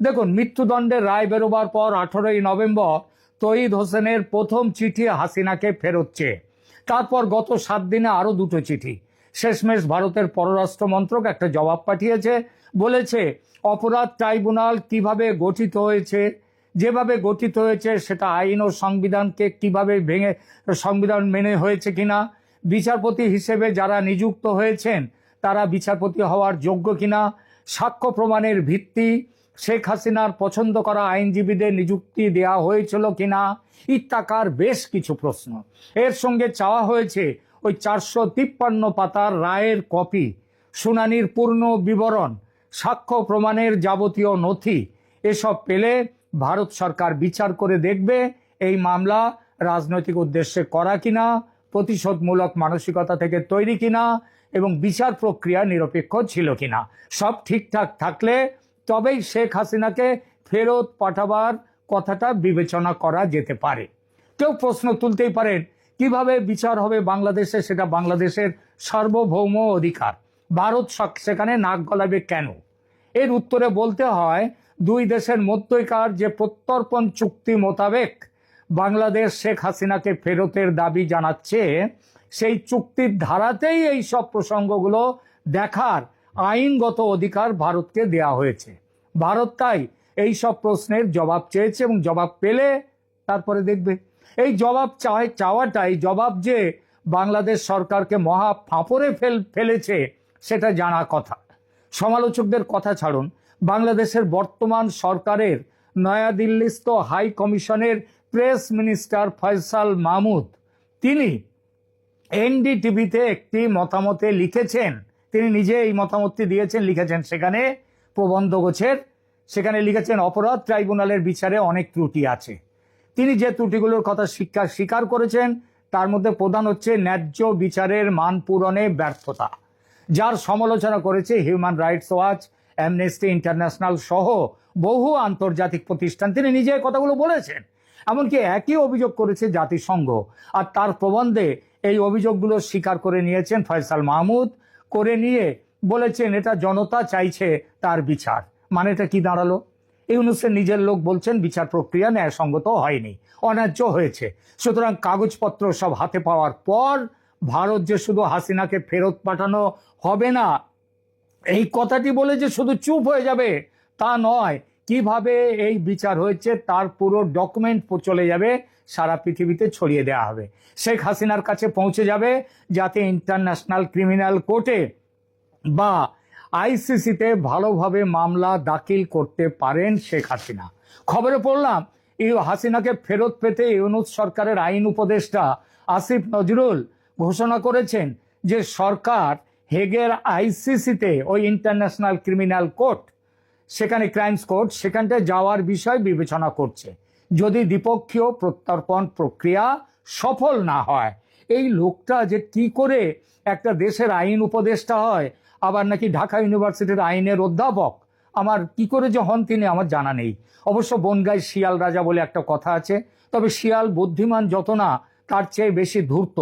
দেখুন, মৃত্যুদণ্ডের রায় বেরোবার পর 18ই নভেম্বর তৌহিদ হোসেনের প্রথম চিঠি হাসিনাকে ফেরত চেয়ে, তারপর গত 7 দিনে আরো 2টো চিঠি। শেষমেশ ভারতের পররাষ্ট্র মন্ত্রক একটা জবাব পাঠিয়েছে, বলেছে অপরাধ ট্রাইব্যুনাল কিভাবে গঠিত হয়েছে, যেভাবে গঠিত হয়েছে সেটা আইন ও সংবিধানকে কিভাবে ভেঙে, সংবিধান মেনে হয়েছে কিনা, বিচারপতি হিসেবে যারা নিযুক্ত হয়েছেন তারা বিচারপতি হওয়ার যোগ্য কিনা, সাক্ষ্য প্রমাণের ভিত্তি, শেখ হাসিনার পছন্দ করা আইনজীবীদের নিযুক্তি দেওয়া হয়েছিল কিনা, ইত্যাকার বেশ কিছু প্রশ্ন। এর সঙ্গে চাওয়া হয়েছে ওই 453 পাতার রায়ের কপি, শুনানির পূর্ণ বিবরণ, সাক্ষ্য প্রমাণের যাবতীয় নথি। এসব পেলে ভারত সরকার বিচার করে দেখবে এই মামলা রাজনৈতিক উদ্দেশ্যে করা কিনা, প্রতিশোধমূলক মানসিকতা থেকে তৈরি কিনা, এবং বিচার প্রক্রিয়া নিরপেক্ষ ছিল কিনা। সব ঠিকঠাক থাকলে তবেই শেখ হাসিনাকে ফেরত পাঠাবার কথাটা বিবেচনা করা যেতে পারে। কেউ প্রশ্ন তুলতেই পারেন, কিভাবে বিচার হবে বাংলাদেশে, সেটা বাংলাদেশের সার্বভৌম অধিকার, ভারত সেখানে নাক গলাবে কেন? এর উত্তরে বলতে হয়, দুই দেশের মধ্যকার যে প্রত্যর্পণ চুক্তি মোতাবেক বাংলাদেশ শেখ হাসিনাকে ফেরতের দাবি জানাচ্ছে, সেই চুক্তির ধারাতেই এই সব প্রসঙ্গগুলো দেখার আইনগত অধিকার ভারতকে দেয়া হয়েছে। ভারত তাই এই সব প্রশ্নের জবাব চেয়েছে এবং জবাব পেলে তারপরে দেখবে। এই জবাব চাওয়াটাই, জবাব যে বাংলাদেশ সরকারকে মহা ফাঁপড়ে ফেলেছে সেটা জানা কথা। সমালোচকদের কথা ছাড়ুন, বাংলাদেশের বর্তমান সরকারের নয়াদিল্লিস্থ হাই কমিশনের প্রেস মিনিস্টার ফয়সাল মাহমুদ, তিনি এনডিটিভিতে একটি মতামতে লিখেছেন, তিনি নিজে এই মতামতটি দিয়েছেন, লিখেছেন সেখানে প্রবন্ধ গোছের, সেখানে লিখেছেন অপরাধ ট্রাইব্যুনালের বিচারে অনেক ত্রুটি আছে। তিনি যে ত্রুটিগুলোর কথা স্বীকার করেছেন তার মধ্যে প্রধান হচ্ছে ন্যায্য বিচারের মান পূরণে ব্যর্থতা, যার সমালোচনা করেছে human rights watch, amnesty international সহ বহু আন্তর্জাতিক প্রতিষ্ঠান। তিনি নিজে কথাগুলো বলেছেন, এমনকি একই অভিযোগ করেছে জাতিসংঘ। আর তার প্রবন্ধে এই অভিযোগগুলো স্বীকার করে নিয়েছেন ফয়সাল মাহমুদ, করে নিয়ে বলেছেন এটা জনতা চাইছে তার বিচার। মানেটা কি দাঁড়ালো? ইউনূসের নিজের লোক বলছেন বিচার প্রক্রিয়া ন্যায়সঙ্গত হয়নি, অন্যায্য হয়েছে। সুতরাং কাগজপত্র সব হাতে পাওয়ার পর ভারত যে শুধু হাসিনাকে ফেরত পাঠানো হবে না এই কথাটি বলে যে শুধু চুপ হয়ে যাবে তা নয়, কিভাবে এই বিচার হয়েছে তার পুরো ডকুমেন্ট চলে যাবে, সারা পৃথিবীতে ছড়িয়ে দেওয়া হবে, শেখ হাসিনার কাছে পৌঁছে যাবে, যাতে ইন্টারন্যাশনাল ক্রিমিনাল কোর্টে বা আইসিসিতে ভালোভাবে মামলা দাখিল করতে পারেন শেখ হাসিনা। খবরে পড়লাম এই হাসিনাকে ফেরত পেতে ইউনূস সরকারের আইন উপদেষ্টা আসিফ নজরুল ঘোষণা করেছেন যে সরকার হেগের আইসিসিতে, ওই ইন্টারন্যাশনাল ক্রিমিনাল কোর্ট, সেখানে ক্রাইমস কোর্ট, সেখানটায় যাওয়ার বিষয় বিবেচনা করছে যদি দ্বিপক্ষীয় প্রত্যর্পণ প্রক্রিয়া সফল না হয়। এই লোকটা যে কি করে একটা দেশের আইন উপদেষ্টা হয়, আবার নাকি ঢাকা ইউনিভার্সিটির আইনের অধ্যাপক, আমার কি করে যে হন তিনি আমার জানা নেই। অবশ্য বনগাঁয় শিয়াল রাজা বলে একটা কথা আছে, তবে শিয়াল বুদ্ধিমান যত না তার চেয়ে বেশি ধূর্ত।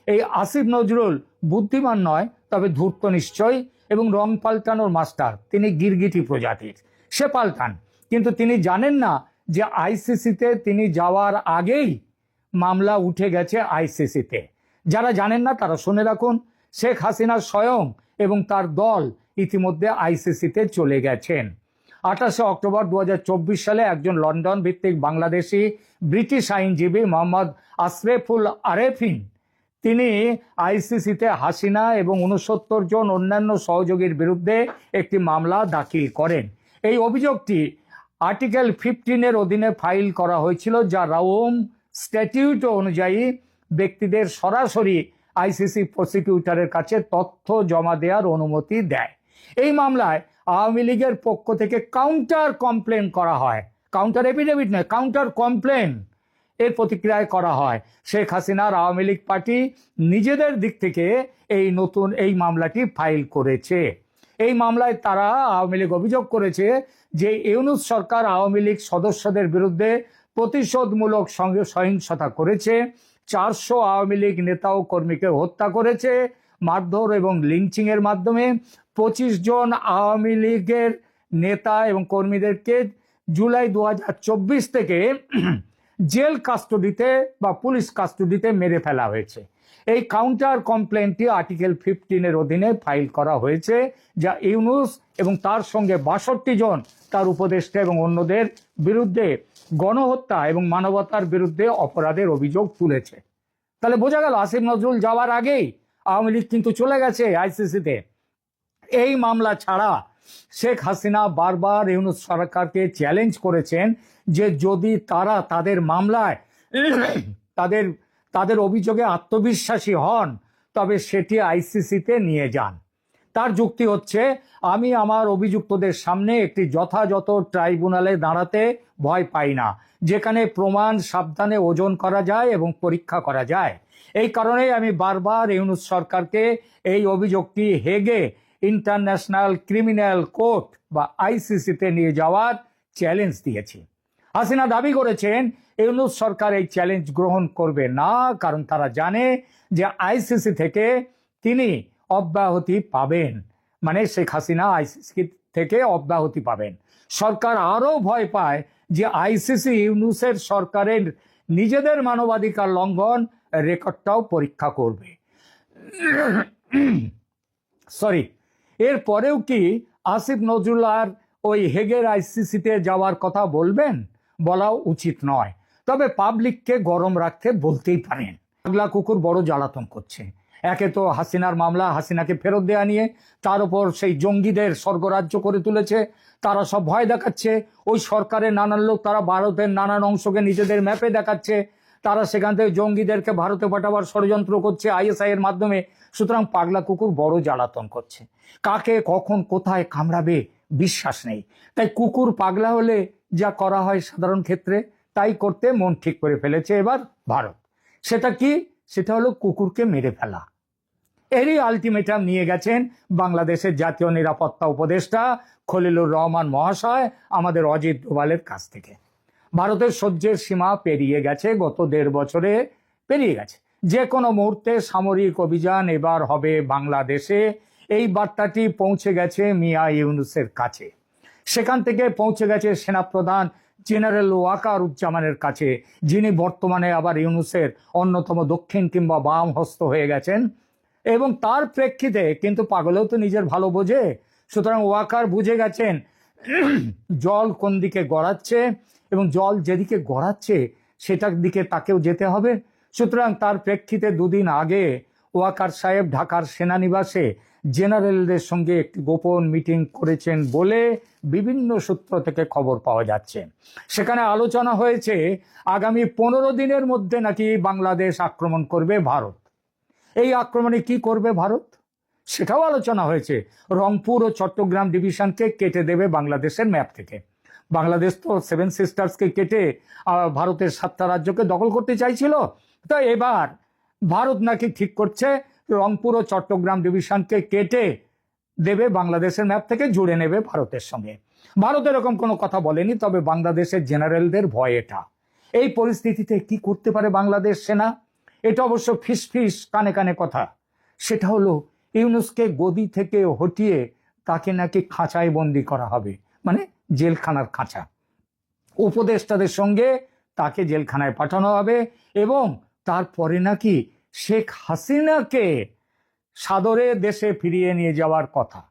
এই আসিফ নজরুল বুদ্ধিমান নয়, তবে ধূর্ত নিশ্চয়ই, এবং রং পাল্টানোর মাস্টার। তিনি গিরগিটি প্রজাতির, সে পাল্টান, কিন্তু তিনি জানেন না যে আইসিসিতে তিনি যাওয়ার আগেই মামলা উঠে গেছে আইসিসিতে। যারা জানেন না তারা শুনে রাখুন, শেখ হাসিনা স্বয়ং এবং তার দল ইতিমধ্যে আইসিসিতে চলে গেছেন। 28 অক্টোবর 2024 সালে একজন লন্ডন ভিত্তিক বাংলাদেশি ব্রিটিশ আইনজীবী মোহাম্মদ আশরেফুল আরেফিন, তিনি আইসিসিতে হাসিনা এবং 69 জন অন্যান্য সহযোগীর বিরুদ্ধে একটি মামলা দাখিল করেন। এই অভিযোগটি আর্টিকেল 15 অধীনে ফাইল করা হয়েছিল, যা রোম স্ট্যাটিউট অনুযায়ী ব্যক্তিদের সরাসরি আইসিসি প্রসিকিউটরের কাছে তথ্য জমা দেওয়ার অনুমতি দেয়। এই মামলায় আওয়ামী লীগের পক্ষ থেকে কাউন্টার কমপ্লেন করা হয়, কাউন্টার এফিডেভিট নয়, কাউন্টার কমপ্লেন এর প্রতিক্রিয়ায় করা হয়। শেখ হাসিনার আওয়ামী লীগ পার্টি নিজেদের দিক থেকে এই মামলাটি ফাইল করেছে। এই মামলায় তারা, আওয়ামী লীগ, অভিযোগ করেছে যে ইউনূস সরকার আওয়ামী লীগ সদস্যদের বিরুদ্ধে প্রতিশোধমূলক সহিংসতা করেছে, 400 আওয়ামী লীগ নেতা ও কর্মীকে হত্যা করেছে মারধর এবং লিঞ্চিং এর মাধ্যমে, 25 জন আওয়ামী লীগের নেতা এবং কর্মীদেরকে জুলাই 2024 থেকে জেল কাস্টডিতে বা পুলিশ কাস্টডিতে মেরে ফেলা হয়েছে। এই কাউন্টার কমপ্লেনটি আর্টিকেল 15-এর অধীনে ফাইল করা হয়েছে, যা ইউনূস এবং তার সঙ্গে 62 জন তার উপদেষ্টা এবং অন্যদের বিরুদ্ধে গণহত্যা এবং মানবতার বিরুদ্ধে অপরাধের অভিযোগ তুলেছে। তাহলে বোঝা গেল আসিফ নজরুল যাওয়ার আগেই আওয়ামী লীগ কিন্তু চলে গেছে আইসিসিতে। এই মামলা ছাড়া শেখ হাসিনা বারবার ইউনূস সরকারকে চ্যালেঞ্জ করেছেন যে যদি তারা তাদের মামলায় তাদের অভিযোগে আত্মবিশ্বাসী হন তবে সেটি আইসিসিতে নিয়ে যান। তার যুক্তি হচ্ছে, আমি আমার অভিযুক্তদের সামনে একটি যথাযথ ট্রাইব্যুনালে দাঁড়াতে ভয় পাই না, যেখানে প্রমাণ সাবধানে ওজন করা যায় এবং পরীক্ষা করা যায়। এই কারণেই আমি বারবার ইউনূস সরকারকে এই অভিযোগটি হেগে ইন্টারন্যাশনাল ক্রিমিনাল কোর্ট বা আইসিসিতে নিয়ে যাওয়ার চ্যালেঞ্জ দিয়েছি। হাসিনা দাবি করেছেন ইউনূস সরকার এই চ্যালেঞ্জ গ্রহণ করবে না, কারণ তারা জানে যে আইসিসি থেকে তিনি অব্যাহতি পাবেন, মানে শেখ হাসিনা আইসিসি থেকে অব্যাহতি পাবেন। সরকার আরও ভয় পায় যে আইসিসি ইউনূসের সরকারের নিজেদের মানবাধিকার লঙ্ঘন রেকর্ডটাও পরীক্ষা করবে। এরপরেও কি আসিফ নজরুল আর ওই হেগের আইসিসিতে যাওয়ার কথা বলবেন? বলাও উচিত নয়, তবে পাবলিককে গরম রাখতে বলতেই পারেন। পাগলা কুকুর বড় জ্বালাতন করছে। একে তো হাসিনার মামলা, হাসিনাকে ফেরত দেওয়া নিয়ে, তার উপর সেই জঙ্গিদের স্বর্গরাজ্য করে তুলেছে। তারা সব ভয় দেখাচ্ছে। ওই সরকারের নানান লোক তারা ভারতের নানান অংশকে নিজেদের ম্যাপে দেখাচ্ছে। তারা সেখান থেকে জঙ্গিদেরকে ভারতে পাঠাবার ষড়যন্ত্র করছে আইএসআই এর মাধ্যমে। সুতরাং পাগলা কুকুর বড় জ্বালাতন করছে। কাকে কখন কোথায় কামড়াবে বিশ্বাস নেই। তাই কুকুর পাগলা হলে যা করা হয় সাধারণ ক্ষেত্রে, তাই করতে মন ঠিক করে ফেলেছে এবার ভারত। সেটা কি? সেটা হলো কুকুরকে মেরে ফেলা। এরই আলটিমেটাম নিয়ে গেছেন বাংলাদেশের জাতীয় নিরাপত্তা উপদেষ্টা খলিলুর রহমান মহাশয় আমাদের অজিত ডোভালের কাছ থেকে। ভারতের সহ্যের সীমা পেরিয়ে গেছে, গত 1.5 বছরে পেরিয়ে গেছে। যে কোনো মুহূর্তে সামরিক অভিযান এবার হবে বাংলাদেশে, এই বার্তাটি পৌঁছে গেছে মিয়া ইউনূসের কাছে। সেখান থেকে পৌঁছে গেছে সেনাপ্রধান জেনারেল ওয়াকারুজ্জামানের কাছে, যিনি বর্তমানে আবার ইউনূসের অন্যতম দক্ষিণ কিংবা বাম হস্ত হয়ে গেছেন। এবং তার প্রেক্ষিতে কিন্তু পাগলেও তো নিজের ভালো বোঝে। সুতরাং ওয়াকার বুঝে গেছেন জল কোন দিকে গড়াচ্ছে এবং জল যেদিকে গড়াচ্ছে সেটার দিকে তাকেও যেতে হবে। সুতরাং তার প্রেক্ষিতে 2 দিন আগে ওয়াকার সাহেব ঢাকার সেনানিবাসে জেনারেলদের সঙ্গে একটি গোপন মিটিং করেছেন বলে বিভিন্ন সূত্র থেকে খবর পাওয়া যাচ্ছে। সেখানে আলোচনা হয়েছে আগামী 15 দিনের মধ্যে নাকি বাংলাদেশ আক্রমণ করবে ভারত। এই আক্রমণে কি করবে ভারত সেটাও আলোচনা হয়েছে। রংপুর ও চট্টগ্রাম ডিভিশনকে কেটে দেবে বাংলাদেশের ম্যাপ থেকে। বাংলাদেশ তো 7 সিস্টার্সকে কেটে ভারতের 7টা রাজ্যকে দখল করতে চাইছিল। তো এবার ভারত নাকি ঠিক করছে রংপুর ও চট্টগ্রাম ডিভিশনকে কেটে দেবে বাংলাদেশের ম্যাপ থেকে, জুড়ে নেবে ভারতের সঙ্গে। ভারত এরকম কোনো কথা বলেনি, তবে বাংলাদেশের জেনারেলদের ভয় এটা। এই পরিস্থিতিতে কি করতে পারে বাংলাদেশ সেনা? এটা অবশ্য ফিস ফিস কানে কানে কথা। সেটা হলো ইউনূসকে গদি থেকে হটিয়ে তাকে নাকি খাঁচায় বন্দি করা হবে, মানে জেলখানার খাঁচা। উপদেষ্টাদের সঙ্গে তাকে জেলখানায় পাঠানো হবে এবং তারপরে নাকি শেখ হাসিনাকে সাদরে দেশে ফিরিয়ে নিয়ে যাওয়ার কথা।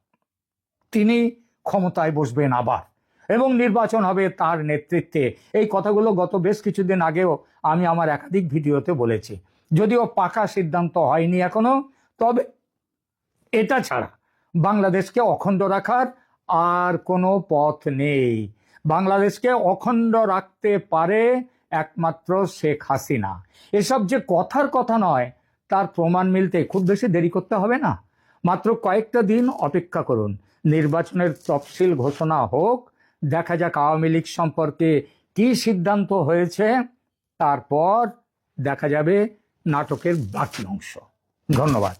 তিনি ক্ষমতায় বসবেন আবার এবং নির্বাচন হবে তার নেতৃত্বে। এই কথাগুলো গত বেশ কিছুদিন আগেও আমি আমার একাধিক ভিডিওতে বলেছি, যদিও পাকা সিদ্ধান্ত হয়নি এখনো। তবে এটা ছাড়া বাংলাদেশকে অখণ্ড রাখার আর কোনো পথ নেই। বাংলাদেশকে অখণ্ড রাখতে পারে একমাত্র শেখ হাসিনা। এসব যে কথার কথা নয়, তার প্রমাণ মিলতে খুব বেশি দেরি করতে হবে না। মাত্র কয়েকটা দিন অপেক্ষা করুন। নির্বাচনের তফসিল ঘোষণা হোক, দেখা যাক আওয়ামী লীগ সম্পর্কে কি সিদ্ধান্ত হয়েছে, তারপর দেখা যাবে নাটকের বাকি অংশ। ধন্যবাদ।